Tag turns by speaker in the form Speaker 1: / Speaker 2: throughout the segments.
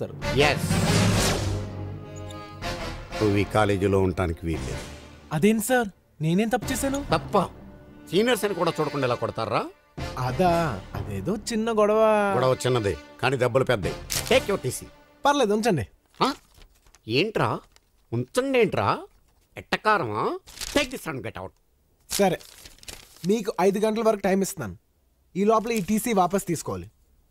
Speaker 1: చేస్తారు.
Speaker 2: నువ్వు ఈ కాలేజీలో ఉండటానికి వీల్లేదు.
Speaker 1: అదేంటి సార్, నేనేం తప్పు చేశాను?
Speaker 2: తప్ప సీనియర్స్ అని కూడా చూడకుండా ఇలా కొడతారా?
Speaker 1: అదేదో చిన్న గొడవ.
Speaker 2: గొడవ చిన్నదే కానీ దెబ్బలు పెద్దవి. Take your TC.
Speaker 1: పర్లేదు ఉంచండి.
Speaker 2: ఏంట్రా ఉంచండి ఏంట్రా, ఎట్టకారమా? Take this and get out.
Speaker 1: సరే, మీకు 5 గంటల వరకు టైం ఇస్తున్నాను. ఈ లోపల ఈ టీసీ వాపస్ తీసుకోవాలి.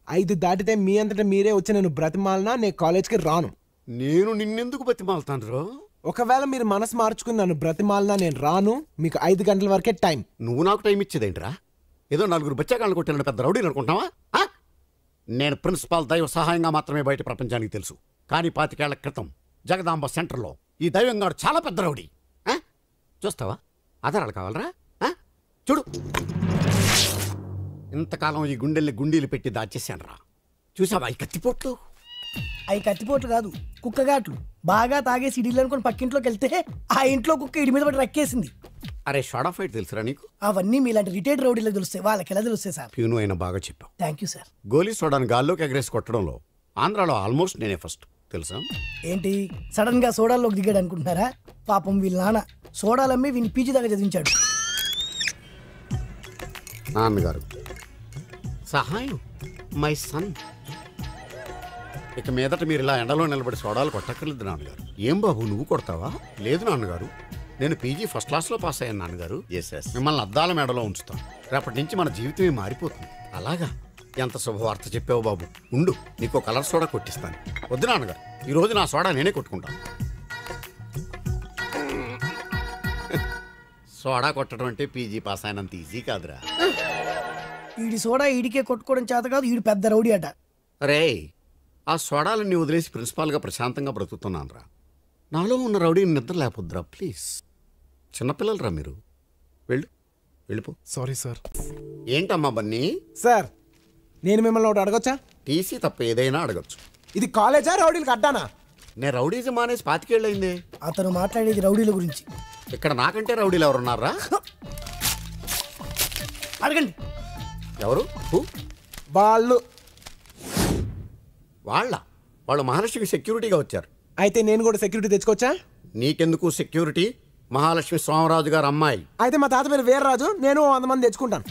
Speaker 1: 5 దాటితే మీ అంతటా మీరే వచ్చి నేను బ్రతిమాలనా నేను కాలేజ్కి రాను.
Speaker 2: నేను నిన్నెందుకు బతిమాలుతాను రా?
Speaker 1: ఒకవేళ మీరు మనసు మార్చుకుని నన్ను బ్రతిమాలనా నేను రాను. మీకు 5 గంటల వరకే టైం.
Speaker 2: నువ్వు నాకు టైం ఇచ్చేదేంట్రా? ఏదో 4 బచ్చాగాళ్ళు కొట్టిన పెద్ద రౌడీని అనుకుంటున్నావా? నేను ప్రిన్సిపాల్ దైవ సహాయంగా మాత్రమే బయట ప్రపంచానికి తెలుసు. కానీ 25 ఏళ్ల క్రితం జగదాంబ సెంటర్లో ఈ దైవంగాడు చాలా పెద్ద రౌడీ. చూస్తావా? ఆధారాలు కావాలరా? చూడు, ఇంతకాలం ఈ గుండెల్ని గుండీలు పెట్టి దాచేశాను రా. చూసావా ఈ కత్తిపోట్లు?
Speaker 3: అవి కత్తిపోట్లు కాదు, కుక్కగాట్లు. బాగా తాగేసి ఇడిలు అనుకుని పక్కింట్లోకి వెళ్తే ఆ ఇంట్లో కుక్క ఇడి మీద పడి రక్కేసింది.
Speaker 2: అరే షార్ట్ ఫైట్ తెలుసురా నీకు?
Speaker 3: అవన్నీ మీలాంటి రిటైర్డ్ రౌడీలకు తెలుస్తాయి, వాళ్ళకి ఎలా తెలుస్తాయి సార్?
Speaker 2: ప్యూను అయినా బాగా చెప్పావు.
Speaker 3: Thank you sir.
Speaker 2: గోలీ సోడాని గాల్లోకి ఎగరేసి కొట్టడంలో ఆంధ్రాలో ఆల్మోస్ట్ నేనే ఫస్ట్, తెలుసా?
Speaker 3: ఏంటి సడన్ గా సోడాల్లోకి దిగాడు అనుకుంటున్నారా? పాపం వీళ్ళ నాన్న సోడాలమ్మి వీని పీజీ దాకా చదివించాడు.
Speaker 2: నాన్నగారు సహాయం, మై సన్. ఇక మీదట మీరు ఇలా ఎండలో నిలబడి సోడాలు కొట్టక్కర్లేదు నాన్నగారు. ఏం బాబు నువ్వు కొడతావా? లేదు నాన్నగారు, నేను పీజీ ఫస్ట్ క్లాస్లో పాస్ అయ్యాను నాన్నగారు. మిమ్మల్ని అద్దాల మేడలో ఉంచుతాను. రేపటి నుంచి మన జీవితమే మారిపోతుంది. అలాగా? ఎంత శుభవార్త చెప్పావు బాబు. ఉండు, నీకు కలర్ సోడా కొట్టిస్తాను. వద్దు నాన్నగారు, ఈరోజు నా సోడా నేనే కొట్టుకుంటాను. సోడా కొట్టడం అంటే పీజీ పాస్ అయినంత ఈజీ కాదురా.
Speaker 3: ఈడి సోడా ఈడికే కొట్టుకోవడం చేత కాదు, ఈడు పెద్ద రౌడీ అట.
Speaker 2: రే, ఆ సోడాలన్నీ వదిలేసి ప్రిన్సిపాల్గా ప్రశాంతంగా బ్రతుకుతున్నాను రా. నాలో ఉన్న రౌడీని నిద్ర లేకపోద్దురా ప్లీజ్. చిన్నపిల్లలరా మీరు. వెళ్ళిపో.
Speaker 1: Sorry sir.
Speaker 2: ఏంటమ్మా బన్నీ?
Speaker 1: సార్, నేను మిమ్మల్ని ఒకటి అడగొచ్చా?
Speaker 2: టీసీ తప్ప ఏదైనా అడగచ్చు.
Speaker 1: ఇది కాలేజా రౌడీలకు అడ్డానా?
Speaker 2: నేను రౌడీజం మానేసి 25 ఏళ్ళయిందే.
Speaker 3: అతను మాట్లాడేది రౌడీల గురించి.
Speaker 2: ఇక్కడ నాకంటే రౌడీలు ఎవరున్నారా?
Speaker 3: అడగండి.
Speaker 2: ఎవరు? వాళ్ళు మహాలక్ష్మికి సెక్యూరిటీగా వచ్చారు.
Speaker 1: అయితే నేను కూడా సెక్యూరిటీ తెచ్చుకోవచ్చా?
Speaker 2: నీకెందుకు సెక్యూరిటీ? మహాలక్ష్మి స్వామిరాజు గారు అమ్మాయి.
Speaker 1: అయితే మా తాత పేరు వీర్రాజు, నేను 100 మంది తెచ్చుకుంటాను.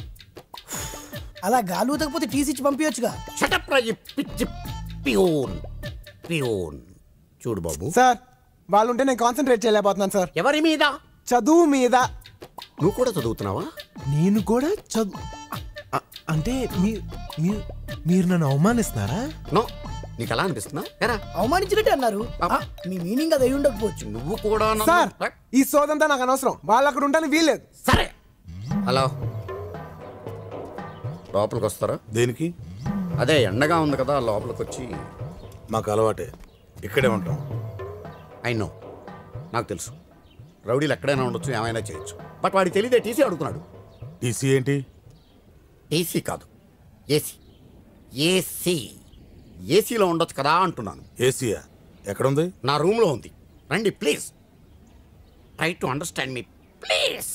Speaker 3: అలా గాలి ఊతకపోతే టీసీ ఇచ్చి పంపించచ్చుగా.
Speaker 2: చూడు బాబు.
Speaker 1: సార్, వాళ్ళు ఉంటే నేను కాన్సన్ట్రేట్ చేయలేకపోతున్నాను సార్.
Speaker 2: ఎవరి మీద?
Speaker 1: చదువు మీద.
Speaker 2: నువ్వు కూడా చదువుతున్నావా?
Speaker 1: నేను కూడా అంటే మీరు నన్ను అవమానిస్తున్నారా?
Speaker 2: నో, నీకు అలా అనిపిస్తున్నా?
Speaker 3: అవమానించినట్టే అన్నారు. మీ మీనింగ్ అది ఉండకపోవచ్చు.
Speaker 2: నువ్వు కూడా.
Speaker 1: సార్, ఈ సోదంతా నాకు అనవసరం. వాళ్ళు అక్కడ ఉంటాను వీల్లేదు.
Speaker 2: సరే, హలో, లోపలికి వస్తారా?
Speaker 4: దేనికి?
Speaker 2: అదే ఎండగా ఉంది కదా, లోపలికి వచ్చి.
Speaker 4: మాకు అలవాటే, ఇక్కడే ఉంటాం.
Speaker 2: నో, నాకు తెలుసు రౌడీలు ఎక్కడైనా ఉండొచ్చు, ఏమైనా చేయొచ్చు. బట్ వాడికి తెలియదే టీసీ అడుగుతున్నాడు.
Speaker 4: టీసీ ఏంటి?
Speaker 2: టీసీ కాదు, ఏసీ. ఏసీలో ఉండొచ్చు కదా అంటున్నాను.
Speaker 4: ఏసీయా? ఎక్కడుంది?
Speaker 2: నా రూమ్లో ఉంది. రండి please. Try to understand me please.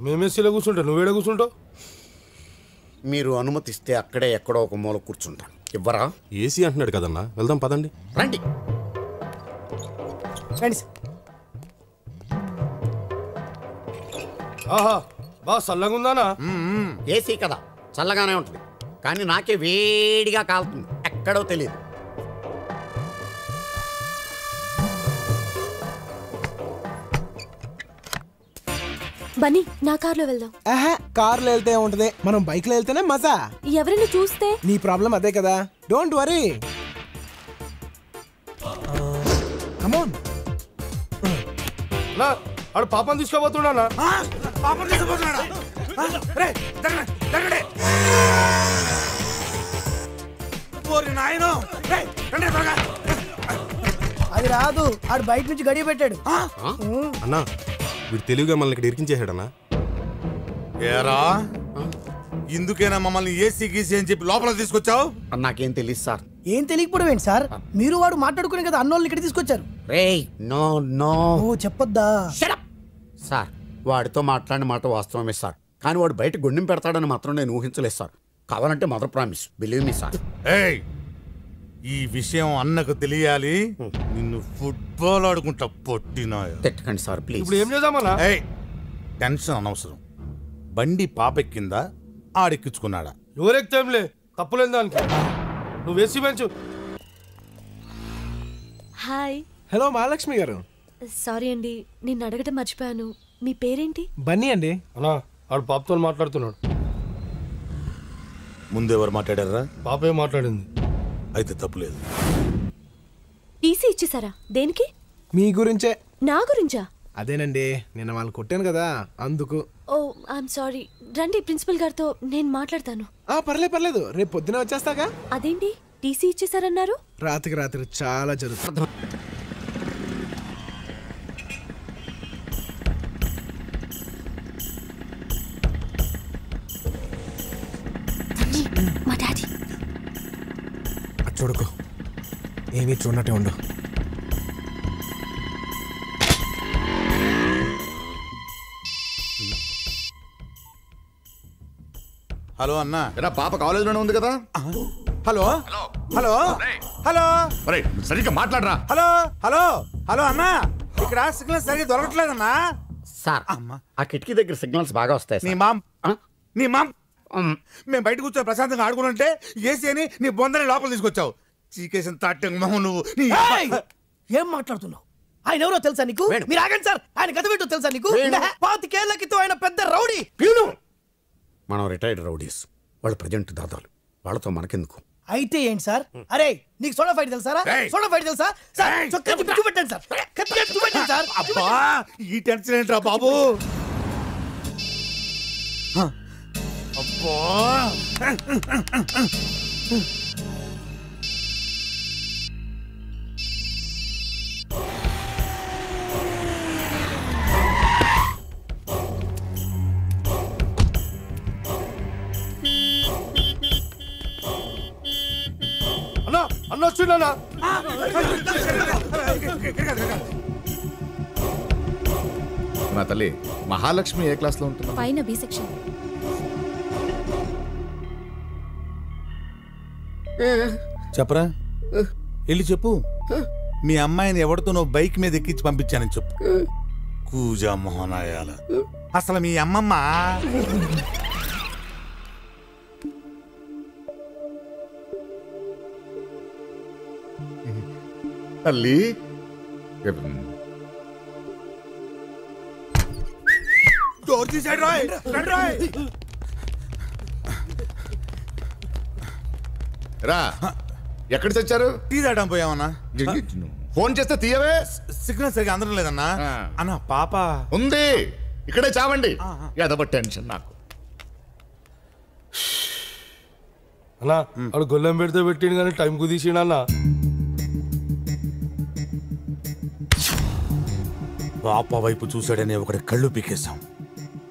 Speaker 4: మేమేసీలో కూర్చుంటా, నువ్వేడ కూర్చుంటావు?
Speaker 2: మీరు అనుమతిస్తే అక్కడే ఎక్కడో ఒక మూల కూర్చుంటాను. ఇవ్వరా?
Speaker 4: ఏసీ అంటున్నాడు కదన్నా, వెళ్దాం పదండి.
Speaker 2: రండి.
Speaker 4: ఆహా, బాగా చల్లగా ఉందానా?
Speaker 2: ఏసీ కదా, చల్లగానే ఉంటుంది. కానీ నాకే వేడిగా కాలుతుంది, ఎక్కడో తెలియదు.
Speaker 5: బన్నీ, నా కార్లో వెళ్దాం.
Speaker 1: కార్లో వెళ్తే ఉంటది, మనం బైక్ లో వెళ్తేనే మజా.
Speaker 5: ఎవరైనా చూస్తే?
Speaker 1: నీ ప్రాబ్లం అదే కదా, డోంట్ వరీ. కమోన్.
Speaker 4: ఆడు పాపం తీసుకోబోతున్నా.
Speaker 3: అది రాదు, ఆడు బయట నుంచి గడియ పెట్టాడు.
Speaker 4: అన్నా, వీడు తెలివిగా మనల్ని ఇక్కడ ఇరికించేసాడన్నా.
Speaker 6: ఏరా, ఇందుకేనా మమ్మల్ని ఏసీ గీసీ అని చెప్పి లోపల తీసుకొచ్చావు?
Speaker 2: నాకేం తెలియదు సార్.
Speaker 3: ఏం తెలియకపోవడం ఏంటి సార్? మీరు వాడు మాట్లాడుకునే కదా అన్నోళ్ళని ఇక్కడ తీసుకొచ్చారు.
Speaker 2: నో
Speaker 3: చెప్పొద్దా
Speaker 2: సార్? వాడితో మాట్లాడిన మాట వాస్తవమే సార్, కానీ వాడు బయట గుండెం పెడతాడని మాత్రం నేను ఊహించలేదు సార్. కావాలంటే mother promise, believe me sir.
Speaker 6: ఈ విషయం అన్నకు తెలియాలి. నిన్ను ఫుట్బాల్ ఆడుకుంటా పొట్టినా.
Speaker 2: తిట్టకండి సార్ ప్లీజ్.
Speaker 7: ఇప్పుడు ఏం చేద్దామన్నా?
Speaker 6: టెన్షన్ అనవసరం. బండి పాపెక్కిందా ఆడెక్కించుకున్నాడా?
Speaker 7: ఎవరెక్తేంలే, తప్పులేని దానికి. నువ్వు వేసి పెంచు.
Speaker 5: హాయ్.
Speaker 1: హలో మహాలక్ష్మి గారు.
Speaker 5: సారీ అండి, నిన్ను అడగటం మర్చిపోయాను. మీ పేరేంటి?
Speaker 1: బన్నీ అండి.
Speaker 7: అన్నా ఆడు పాపతో మాట్లాడుతున్నాడు.
Speaker 6: ముందెవరు మాట్లాడారా?
Speaker 7: పాపే మాట్లాడింది.
Speaker 6: అయితే తప్పులేదు.
Speaker 5: టీసీ ఇచ్చేసారా? దేనికి?
Speaker 1: మీ గురించే.
Speaker 5: నా గురించా?
Speaker 1: అదేనండి, నిన్న వాళ్ళు కొట్టాను కదా అందుకు.
Speaker 5: ఓ ఐఎమ్ సారీ. రండి, ప్రిన్సిపల్ గారితో నేను మాట్లాడతాను.
Speaker 1: పర్లేదు, రేపు పొద్దున వచ్చేస్తాగా.
Speaker 5: అదేంటి టీసీ ఇచ్చేసారన్నారు?
Speaker 1: రాత్రికి రాత్రి చాలా జరుగుతుంది.
Speaker 5: మా డాడీ.
Speaker 1: చూడుకో, ఏమీ చూడనట్టే ఉండు.
Speaker 6: హలో అన్నా.
Speaker 8: పాప కాలేజీలోనే ఉంది కదా.
Speaker 6: హలో హలో హలో
Speaker 8: సరిగ్గా మాట్లాడరా.
Speaker 6: హలో హలో హలో అన్నా, ఇక్కడ సిగ్నల్ సరిగ్గా దొరకట్లేదన్నా.
Speaker 2: సార్ ఆ కిటికీ దగ్గర సిగ్నల్స్ బాగా వస్తాయి
Speaker 6: నీ
Speaker 2: సార్.
Speaker 6: మామ్ నీ మామ్ మేము బయట కూర్చొని ప్రశాంతంగా ఆడుకుంటుంటే ఏసీ అని నీ బొందని లోపల తీసుకొచ్చావు. చీకేసిన తాటంగ్ మొహం నువ్వు.
Speaker 3: ఏం మాట్లాడుతున్నావు? ఆయన ఎవరో తెలుసా నీకు? మీరు ఆగండి సార్, ఆయన గత ఏంటో తెలుసా నీకు? 25 ఏళ్ల క్రితం ఆయన పెద్ద రౌడీ.
Speaker 2: మనం రిటైర్డ్ రౌడీస్, వాళ్ళు ప్రజెంట్ దాదాలు. వాళ్ళతో మనకెందుకు?
Speaker 3: అయితే ఏంటి సార్? అరే నీకు సోడా ఫైట్ తెలుసా? సోడా ఫైట్ తెలుసా? చూపెట్టండి సార్, చూపెట్టండి సార్.
Speaker 6: అబ్బా ఈ టెన్షన్ ఏంట్రా బాబు? అబ్బా
Speaker 7: అన్నా అన్న వచ్చిందన్నా.
Speaker 8: నా తల్లి మహాలక్ష్మి ఏ క్లాస్ లో ఉంటుంది?
Speaker 5: పైన బి సెక్షన్.
Speaker 6: చెప్పరా, వెళ్ళి చెప్పు. మీ అమ్మాయిని ఎవరితో నువ్వు బైక్ మీద ఎక్కించి పంపించానని చెప్పు. కూజా మోహనాయాల. అసలు మీ అమ్మమ్మ
Speaker 8: తల్లి
Speaker 6: డోర్ తీసాడు రాయ్.
Speaker 8: రా, ఎక్కడ చచ్చారు?
Speaker 6: టీ తాగడం పోయామన్నా.
Speaker 8: ఫోన్ చేస్తే తీయవే.
Speaker 6: సిగ్నల్ సరిగా అందరం లేదన్నా. అన్న పాప
Speaker 8: ఉంది, ఇక్కడే చావండి. ఏదో టెన్షన్ నాకు.
Speaker 7: అన్నా ఆడు గొల్లెం పెడితే పెట్టిండు కానీ టైం కుదిసిండు అన్న.
Speaker 6: పాప వైపు చూశాడని ఒకటి కళ్ళు పీకేశాం.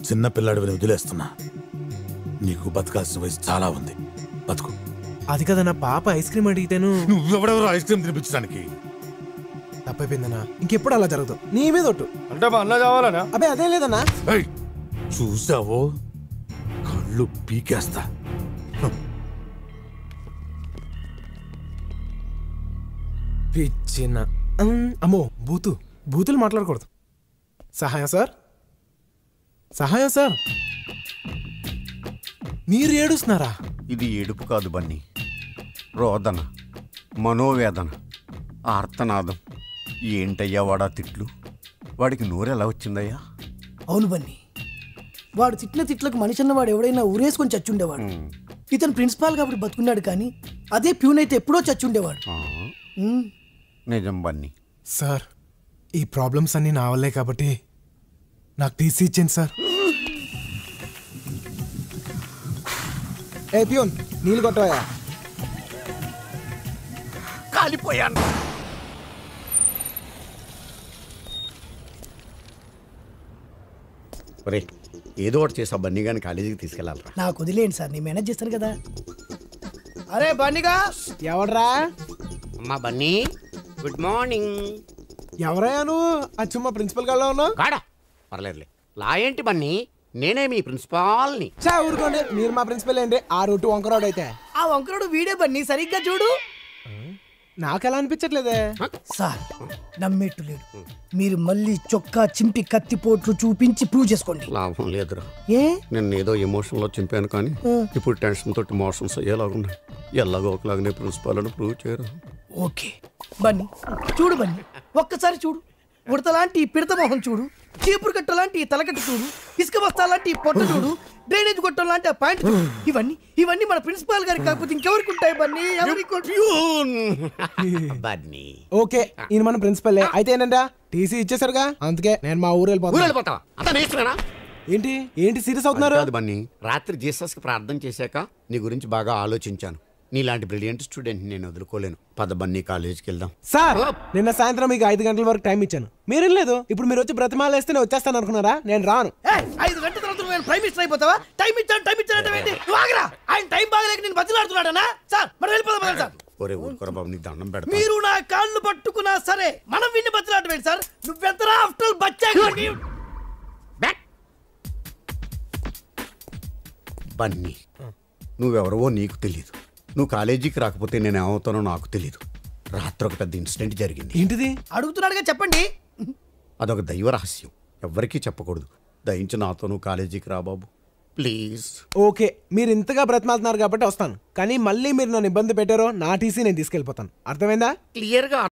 Speaker 6: చిన్న పిల్లాడిని వదిలేస్తున్నా. నీకు బతకాల్సిన వయసు చాలా ఉంది, బతుకు.
Speaker 1: అది కదన్నా, పాప ఐస్ క్రీమ్ అడిగితేను.
Speaker 6: నువ్వెవడెవరో ఐస్ క్రీమ్ తినిపించడానికి.
Speaker 1: తప్పైపోయిందన్నా, ఇంకెప్పుడు అలా జరగదు. నీ మీద ఒట్టు.
Speaker 7: అంటే మా అన్న కావాలనా?
Speaker 1: అబ్బే అదేం లేదన్నా.
Speaker 6: చూసావో కళ్ళు పీకేస్తా.
Speaker 1: పిచ్చిన. అమ్మో, బూతులు మాట్లాడకూడదు. సహాయం సార్, సహాయం సార్. మీరు ఏడుస్తున్నారా?
Speaker 2: ఇది ఏడుపు కాదు బన్నీ, రోదన, మనోవేదన, ఆర్తనాదం. ఏంటయ్యా వాడా తిట్లు? వాడికి నోరెలా వచ్చిందయ్యా?
Speaker 3: అవును బన్నీ, వాడు తిట్టిన తిట్లకు మనిషి అన్నవాడు ఎవడైనా ఊరేసుకొని చచ్చుండేవాడు. ఇతను ప్రిన్సిపాల్ కాబట్టి బతుకున్నాడు, కానీ అదే ప్యూన్ అయితే ఎప్పుడో చచ్చుండేవాడు.
Speaker 2: నిజం బన్నీ.
Speaker 1: సార్, ఈ ప్రాబ్లమ్స్ అన్నీ నా వల్లే కాబట్టి నాకు టీసీ ఇచ్చింది సార్. ఏ ప్యూన్, నీళ్ళు కొట్టవా?
Speaker 2: కాలిపోయాను. ఒరే, ఏదో ఒకటి చేసా బన్నీ గాని కాలేజీకి తీసుకెళ్ళాలరా.
Speaker 3: నాకు వదిలేండి సార్, నేను మేనేజ్ చేస్తాను కదా. అరే బన్నీగా.
Speaker 1: ఎవడ్రా?
Speaker 2: అమ్మా బన్నీ, గుడ్ మార్నింగ్.
Speaker 1: ఎవరయ్యా నువ్వు? అచ్చుమ్మ ప్రిన్సిపల్ గారిలో ఉన్నావు.
Speaker 2: కాడా పర్లేదులే. లా ఏంటి బన్నీ, నేనే మీ ప్రిన్సిపాల్ని.
Speaker 1: చా ఊరుకోండి, మీరు మా ప్రిన్సిపల్ ఏంటి? ఆ రూటు వంకరోడ్ అయితే.
Speaker 3: ఆ వంకరోడు వీడే బన్నీ, సరిగ్గా చూడు.
Speaker 1: నాకు ఎలా అనిపించట్లేదే.
Speaker 3: సార్ నమ్మేట్టు లేడు. మీరు మళ్ళీ చొక్కా చింపి కత్తిపోట్లు చూపించి ప్రూవ్ చేసుకోండి.
Speaker 2: లాభం లేదురా.
Speaker 3: ఏ
Speaker 2: నేను ఏదో ఎమోషన్లో చింపాను కానీ ఇప్పుడు టెన్షన్ తోటి మోషన్స్ అయ్యేలాగున్నాయి. ఎలాగో ఒకలాగానే ప్రిన్సిపాల్ని ప్రూవ్ చేయరు.
Speaker 3: ఓకే బన్నీ చూడు, బన్నీ ఒక్కసారి చూడు. ఉడతలాంటి ఈ పిడత మొహం చూడు, చీపురు కట్ట లాంటి ఈ తలకట్టు చూడు, ఇసుక బస్తా లాంటి ఈ పొట్ట చూడు, డ్రైనేజ్ గొట్టం లాంటి ఆ ప్యాంట్ చూడు. ఇవన్నీ మన ప్రిన్సిపాల్ గారికి కాకపోతే ఇంకెవరికి ఉంటాయి బన్నీ?
Speaker 2: బన్నీ
Speaker 1: ఓకే ఈయన మన ప్రిన్సిపల్ అయితే ఏంటంటే టీసీ ఇచ్చేసారుగా, అందుకే నేను మా ఊరు వెళ్ళిపోతాను.
Speaker 2: వెళ్ళిపోతావా? అంతా నేర్చుకున్నా.
Speaker 1: ఏంటి ఏంటి సీరియస్ అవుతున్నారు?
Speaker 2: కాదు బన్నీ, రాత్రి జీసస్కి ప్రార్థన చేశాక నీ గురించి బాగా ఆలోచించాను. నీలాంటి బ్రిలియంట్ స్టూడెంట్ నేను వదులుకోలేను. పద బన్నీ కాలేజీకి వెళ్దాం.
Speaker 1: సార్ నిన్న సాయంత్రం మీకు 5 గంటల వరకు టైం ఇచ్చాను, మీరేం లేదు. ఇప్పుడు మీరు వచ్చి బ్రతిమాలేస్తే నేను వచ్చేస్తాను అనుకున్నారా? నేను రాను.
Speaker 3: 5 గంటల తర్వాత నేను ప్రైమ్ మినిస్టర్ అయిపోతావా? టైం ఇచ్చాను ఆయన టైం బాగలేక నేను బతిలాడుతున్నాడనా? సార్ మనం వెళ్ళిపోదాం సార్.
Speaker 2: ఒరే ఊరుకోరా బాబు, నీకు దండం పెడతా.
Speaker 3: మీరు నా కాళ్ళు పట్టుకున్నా సరే మనం విన్ని బతిలాడమేంటి సార్? నువ్వెంతరా ఆఫ్టర్ బచ్చా.
Speaker 2: బన్నీ నువ్వెవరవో నీకు తెలీదు. నువ్వు కాలేజీకి రాకపోతే నేను ఏమవుతానో నాకు తెలీదు. రాత్రి ఒక పెద్ద ఇన్సిడెంట్ జరిగింది.
Speaker 1: ఏంటిది?
Speaker 3: అడుగుతున్నాడుగా చెప్పండి.
Speaker 2: అదొక దైవ రహస్యం, ఎవ్వరికీ చెప్పకూడదు. దయించి నాతో నువ్వు కాలేజీకి రా బాబు ప్లీజ్.
Speaker 1: ఓకే మీరు ఇంతగా బ్రతిమాలుతున్నారు కాబట్టి వస్తాను, కానీ మళ్ళీ మీరు నన్ను ఇబ్బంది పెట్టారో నా టీసీ నేను తీసుకెళ్ళిపోతాను. అర్థమైందా?
Speaker 2: క్లియర్గా